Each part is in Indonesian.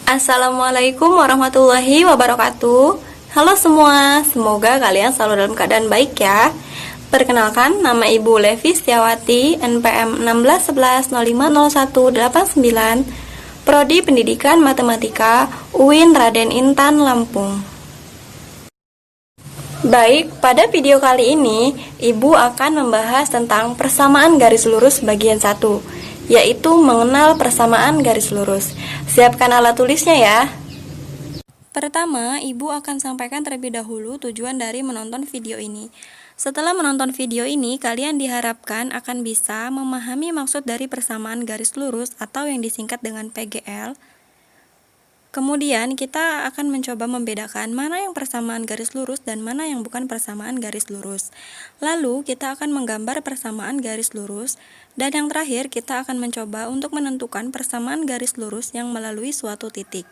Assalamualaikum warahmatullahi wabarakatuh. Halo semua, semoga kalian selalu dalam keadaan baik ya. Perkenalkan, nama Ibu Levi Setiawati, NPM 1611050189, Prodi Pendidikan Matematika, UIN Raden Intan, Lampung. Baik, pada video kali ini, Ibu akan membahas tentang persamaan garis lurus bagian 1, yaitu mengenal persamaan garis lurus. Siapkan alat tulisnya ya. Pertama, Ibu akan sampaikan terlebih dahulu tujuan dari menonton video ini. Setelah menonton video ini, kalian diharapkan akan bisa memahami maksud dari persamaan garis lurus atau yang disingkat dengan PGL. Kemudian, kita akan mencoba membedakan mana yang persamaan garis lurus dan mana yang bukan persamaan garis lurus. Lalu, kita akan menggambar persamaan garis lurus, dan yang terakhir, kita akan mencoba untuk menentukan persamaan garis lurus yang melalui suatu titik.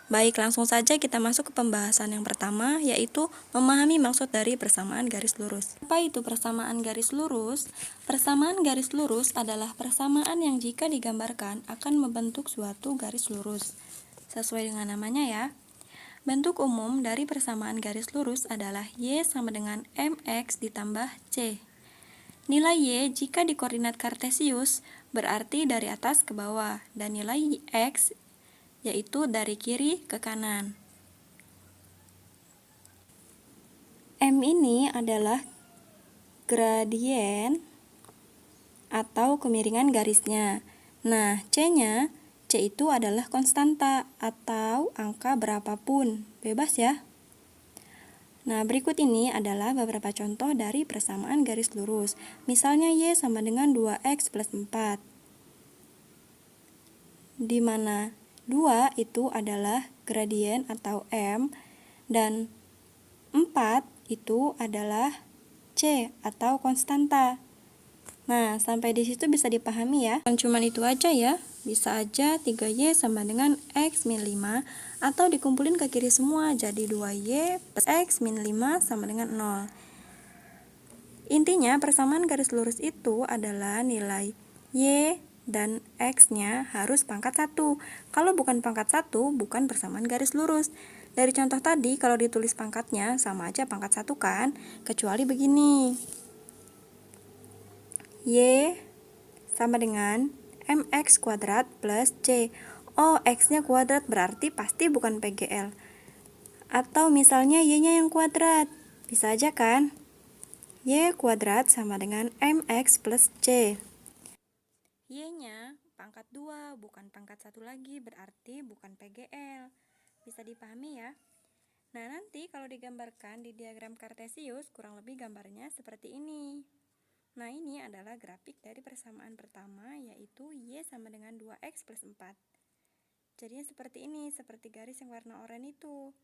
Baik, langsung saja kita masuk ke pembahasan yang pertama, yaitu memahami maksud dari persamaan garis lurus. Apa itu persamaan garis lurus? Persamaan garis lurus adalah persamaan yang jika digambarkan akan membentuk suatu garis lurus. Sesuai dengan namanya ya. Bentuk umum dari persamaan garis lurus adalah Y sama dengan MX ditambah C. Nilai Y jika di koordinat kartesius berarti dari atas ke bawah, dan nilai X yaitu dari kiri ke kanan. M ini adalah gradien atau kemiringan garisnya. Nah, C-nya, C itu adalah konstanta atau angka berapapun, bebas ya. Nah, berikut ini adalah beberapa contoh dari persamaan garis lurus. Misalnya Y sama dengan 2X plus 4, di mana 2 itu adalah gradien atau M, dan 4 itu adalah C atau konstanta. Nah, sampai di situ bisa dipahami ya. Cuma itu aja ya. Bisa aja 3Y sama dengan X min 5, atau dikumpulin ke kiri semua jadi 2Y plus X min 5 sama dengan 0. Intinya persamaan garis lurus itu adalah nilai Y dan X-nya harus pangkat 1. Kalau bukan pangkat 1, bukan persamaan garis lurus. Dari contoh tadi, kalau ditulis pangkatnya sama aja pangkat 1 kan? Kecuali begini. Y sama dengan MX kuadrat plus C. Oh, X-nya kuadrat berarti pasti bukan PGL. Atau misalnya Y-nya yang kuadrat. Bisa aja kan? Y kuadrat sama dengan MX plus C. Y-nya pangkat 2, bukan pangkat 1 lagi, berarti bukan PGL. Bisa dipahami ya? Nah, nanti kalau digambarkan di diagram kartesius, kurang lebih gambarnya seperti ini. Nah, ini adalah grafik dari persamaan pertama, yaitu Y sama dengan 2X plus 4. Jadinya seperti ini, seperti garis yang warna oranye itu.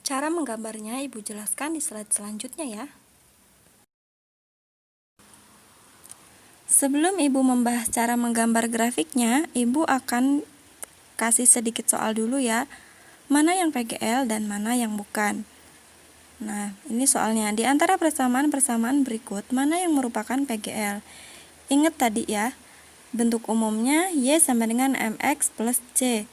Cara menggambarnya Ibu jelaskan di slide selanjutnya ya. Sebelum Ibu membahas cara menggambar grafiknya, Ibu akan kasih sedikit soal dulu ya. Mana yang PGL dan mana yang bukan. Nah, ini soalnya. Di antara persamaan-persamaan berikut, mana yang merupakan PGL? Ingat tadi ya, bentuk umumnya Y sama dengan MX plus C.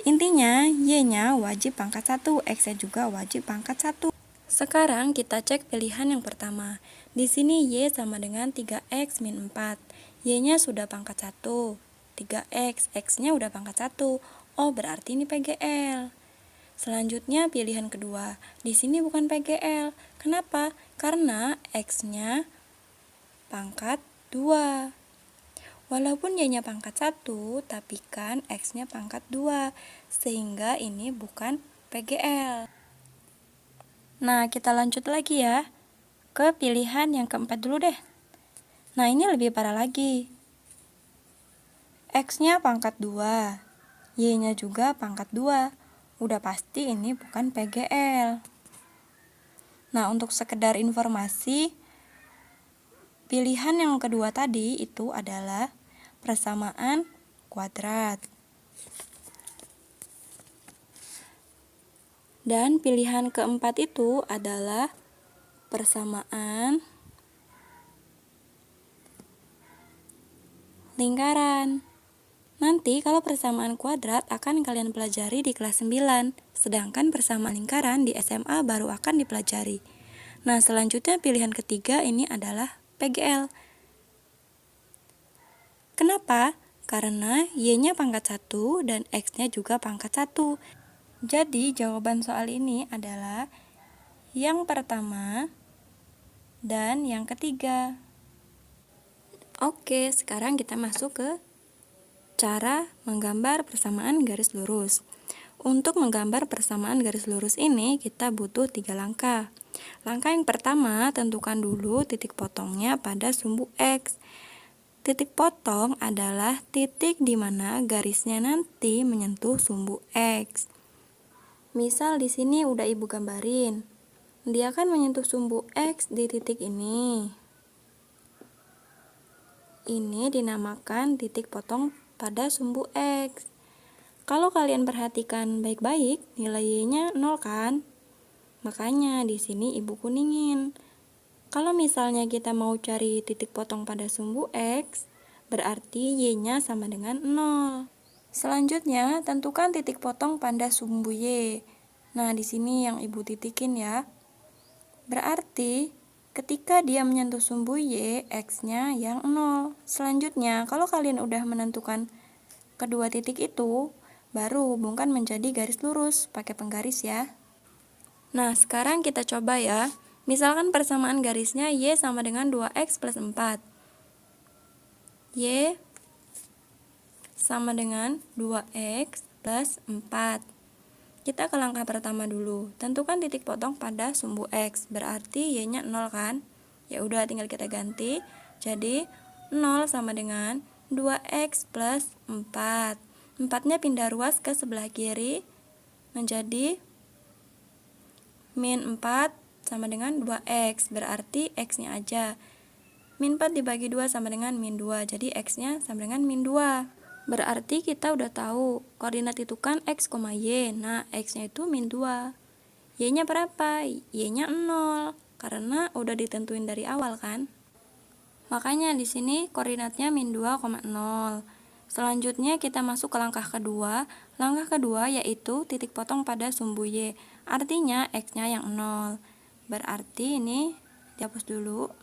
Intinya, Y-nya wajib pangkat 1, X-nya juga wajib pangkat 1. Sekarang kita cek pilihan yang pertama. Di sini Y sama dengan 3X min 4. Y-nya sudah pangkat 1. 3X, X-nya udah pangkat 1. Oh, berarti ini PGL. Selanjutnya pilihan kedua. Di sini bukan PGL. Kenapa? Karena X-nya pangkat 2. Walaupun Y-nya pangkat 1, tapi kan X-nya pangkat 2. Sehingga ini bukan PGL. Nah, kita lanjut lagi ya. Ke pilihan yang keempat dulu deh. Nah, ini lebih parah lagi. X-nya pangkat 2. Y-nya juga pangkat 2. Udah pasti ini bukan PGL. Nah, untuk sekedar informasi, pilihan yang kedua tadi itu adalah persamaan kuadrat. Dan pilihan keempat itu adalah persamaan lingkaran. Nanti kalau persamaan kuadrat akan kalian pelajari di kelas 9, sedangkan persamaan lingkaran di SMA baru akan dipelajari. Nah, selanjutnya pilihan ketiga ini adalah PGL. Kenapa? Karena Y-nya pangkat 1 dan X-nya juga pangkat 1. Jadi, jawaban soal ini adalah yang pertama dan yang ketiga. Oke, sekarang kita masuk ke cara menggambar persamaan garis lurus. Untuk menggambar persamaan garis lurus ini, kita butuh 3 langkah. Langkah yang pertama, tentukan dulu titik potongnya pada sumbu X. Titik potong adalah titik di mana garisnya nanti menyentuh sumbu X. Misal di sini udah Ibu gambarin. Dia akan menyentuh sumbu X di titik ini. Ini dinamakan titik potong pada sumbu X. Kalau kalian perhatikan baik-baik, nilai Y-nya 0 kan? Makanya di sini Ibu kuningin. Kalau misalnya kita mau cari titik potong pada sumbu X, berarti Y-nya sama dengan 0. Selanjutnya, tentukan titik potong pada sumbu Y. Nah, di sini yang Ibu titikin ya. Berarti, ketika dia menyentuh sumbu Y, X-nya yang 0. Selanjutnya, kalau kalian udah menentukan kedua titik itu, baru hubungkan menjadi garis lurus, pakai penggaris ya. Nah, sekarang kita coba ya. Misalkan persamaan garisnya Y sama dengan 2X plus 4. Y sama dengan 2X plus 4. Kita ke langkah pertama dulu. Tentukan titik potong pada sumbu X. Berarti Y-nya 0 kan? Ya udah, tinggal kita ganti. Jadi 0 sama dengan 2X plus 4. 4-nya pindah ruas ke sebelah kiri menjadi min 4 sama dengan 2X, berarti X-nya aja. Min 4 dibagi 2 sama dengan min 2, jadi X-nya sama dengan min 2. Berarti kita udah tahu, koordinat itu kan X, Y. Nah, X-nya itu min 2. Y-nya berapa? Y-nya 0, karena udah ditentuin dari awal kan. Makanya di sini koordinatnya min 2,0. Selanjutnya kita masuk ke langkah kedua. Langkah kedua yaitu titik potong pada sumbu Y. Artinya X-nya yang 0. Berarti ini dihapus dulu.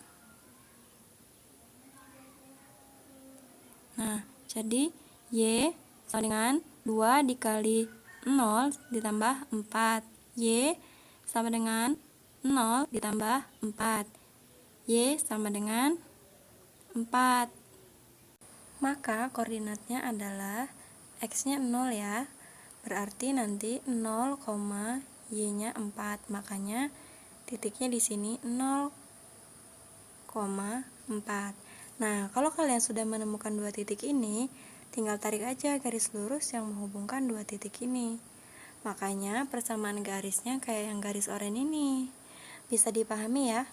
Nah, jadi Y sama dengan 2 dikali 0 ditambah 4. Y sama dengan 0 ditambah 4. Y sama dengan 4. Maka koordinatnya adalah X-nya 0 ya. Berarti nanti 0, Y-nya 4. Makanya titiknya di sini 0,4. Nah, kalau kalian sudah menemukan dua titik ini, tinggal tarik aja garis lurus yang menghubungkan dua titik ini. Makanya persamaan garisnya kayak yang garis oranye ini. Bisa dipahami ya?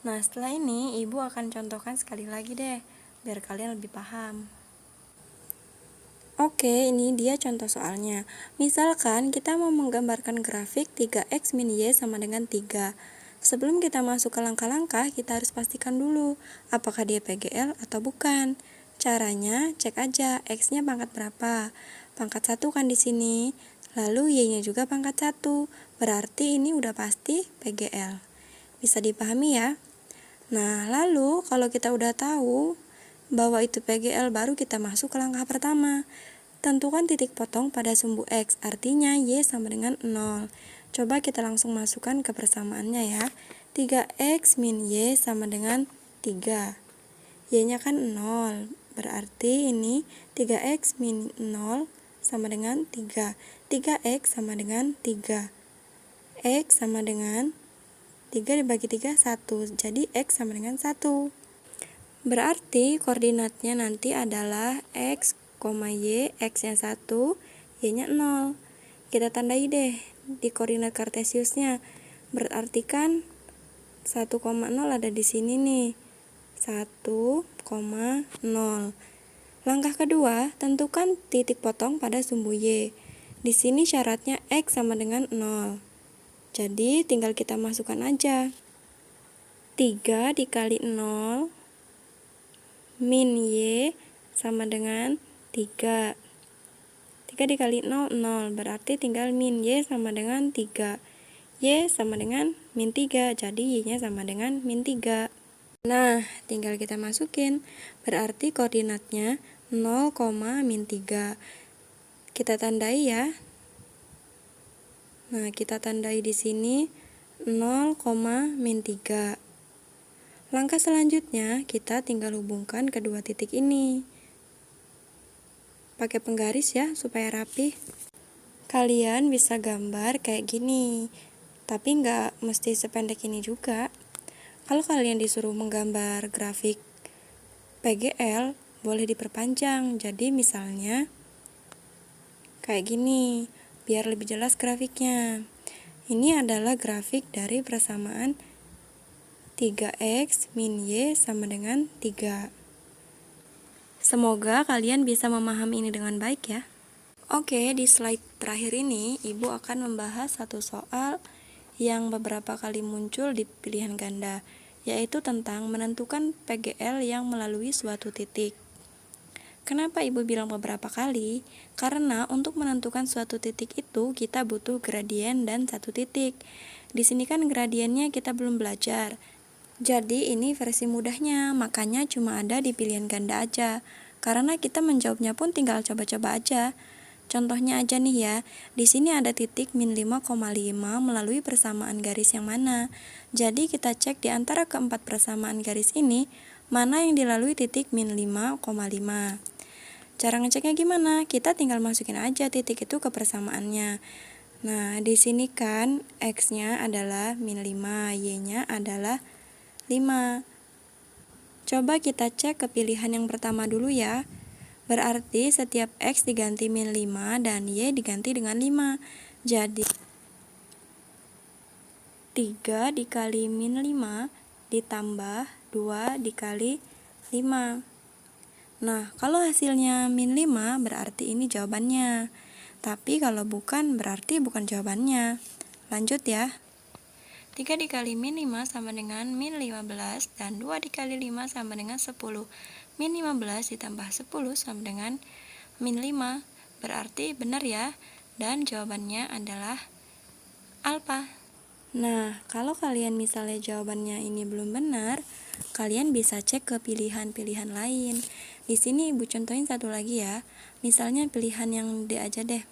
Nah, setelah ini Ibu akan contohkan sekali lagi deh, biar kalian lebih paham. Oke, ini dia contoh soalnya. Misalkan kita mau menggambarkan grafik 3X min Y sama dengan 3. Sebelum kita masuk ke langkah-langkah, kita harus pastikan dulu apakah dia PGL atau bukan. Caranya, cek aja X-nya pangkat berapa. Pangkat 1 kan di sini. Lalu Y-nya juga pangkat 1. Berarti ini udah pasti PGL. Bisa dipahami ya? Nah, lalu kalau kita udah tahu bahwa itu PGL, baru kita masuk ke langkah pertama. Tentukan titik potong pada sumbu X, artinya Y sama dengan 0. Coba kita langsung masukkan ke persamaannya ya. 3X min Y sama dengan 3. Y-nya kan 0. Berarti ini 3X min 0 sama dengan 3. 3X sama dengan 3. X sama dengan 3 dibagi 3, 1. Jadi X sama dengan 1. Berarti koordinatnya nanti adalah X, Y, X-nya 1, Y-nya 0. Kita tandai deh di koordinat kartesiusnya. Berarti kan 1,0 ada di sini nih. 1,0. Langkah kedua, tentukan titik potong pada sumbu Y. Di sini syaratnya X sama dengan 0. Jadi tinggal kita masukkan aja. 3 dikali 0 min Y sama dengan 3. 3 dikali 0, 0. Berarti tinggal min Y sama dengan 3. Y sama dengan min 3. Jadi Y-nya sama dengan min 3. Nah, tinggal kita masukin. Berarti koordinatnya 0, min 3. Kita tandai ya. Nah, kita tandai di sini 0, min 3. Langkah selanjutnya, kita tinggal hubungkan kedua titik ini. Pakai penggaris ya, supaya rapi. Kalian bisa gambar kayak gini, tapi nggak mesti sependek ini juga. Kalau kalian disuruh menggambar grafik PGL, boleh diperpanjang. Jadi misalnya kayak gini, biar lebih jelas grafiknya. Ini adalah grafik dari persamaan 3x min Y sama dengan 3. Semoga kalian bisa memahami ini dengan baik ya. Oke, di slide terakhir ini, Ibu akan membahas satu soal yang beberapa kali muncul di pilihan ganda, yaitu tentang menentukan PGL yang melalui suatu titik. Kenapa Ibu bilang beberapa kali? Karena untuk menentukan suatu titik itu, kita butuh gradien dan satu titik. Di sini kan gradiennya kita belum belajar. Jadi ini versi mudahnya, makanya cuma ada di pilihan ganda aja. Karena kita menjawabnya pun tinggal coba-coba aja. Contohnya aja nih ya, di sini ada titik min 5,5 melalui persamaan garis yang mana. Jadi kita cek di antara keempat persamaan garis ini, mana yang dilalui titik min 5,5. Cara ngeceknya gimana? Kita tinggal masukin aja titik itu ke persamaannya. Nah, di sini kan X-nya adalah min 5, Y-nya adalah 5. Coba kita cek ke pilihan yang pertama dulu ya. Berarti setiap X diganti min 5 dan Y diganti dengan 5. Jadi 3 dikali min 5 ditambah 2 dikali 5. Nah, kalau hasilnya min 5 berarti ini jawabannya. Tapi kalau bukan berarti bukan jawabannya. Lanjut ya. 3 dikali min 5 sama dengan min 15 dan 2 dikali 5 sama dengan 10. Min 15 ditambah 10 sama dengan min 5. Berarti benar ya. Dan jawabannya adalah alfa. Nah, kalau kalian misalnya jawabannya ini belum benar, kalian bisa cek ke pilihan-pilihan lain. Di sini Ibu contohin satu lagi ya. Misalnya pilihan yang D aja deh.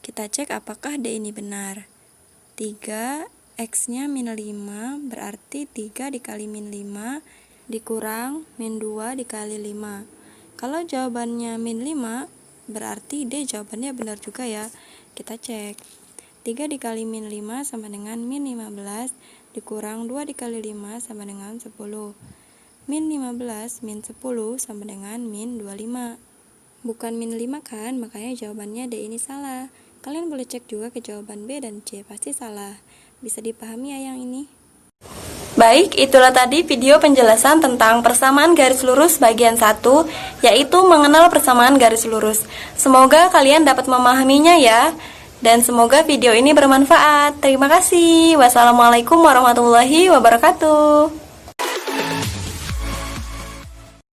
Kita cek apakah D ini benar. 3 X-nya min 5 berarti 3 dikali min 5 dikurang min 2 dikali 5. Kalau jawabannya min 5 berarti D jawabannya benar juga ya. Kita cek. 3 dikali min 5 sama dengan min 15 dikurang 2 dikali 5 sama dengan 10. Min 15 min 10 sama dengan min 25. Bukan min 5 kan, makanya jawabannya D ini salah. Kalian boleh cek juga ke jawaban B dan C, pasti salah. Bisa dipahami ya yang ini? Baik, itulah tadi video penjelasan tentang persamaan garis lurus bagian 1, yaitu mengenal persamaan garis lurus. Semoga kalian dapat memahaminya ya, dan semoga video ini bermanfaat. Terima kasih. Wassalamualaikum warahmatullahi wabarakatuh.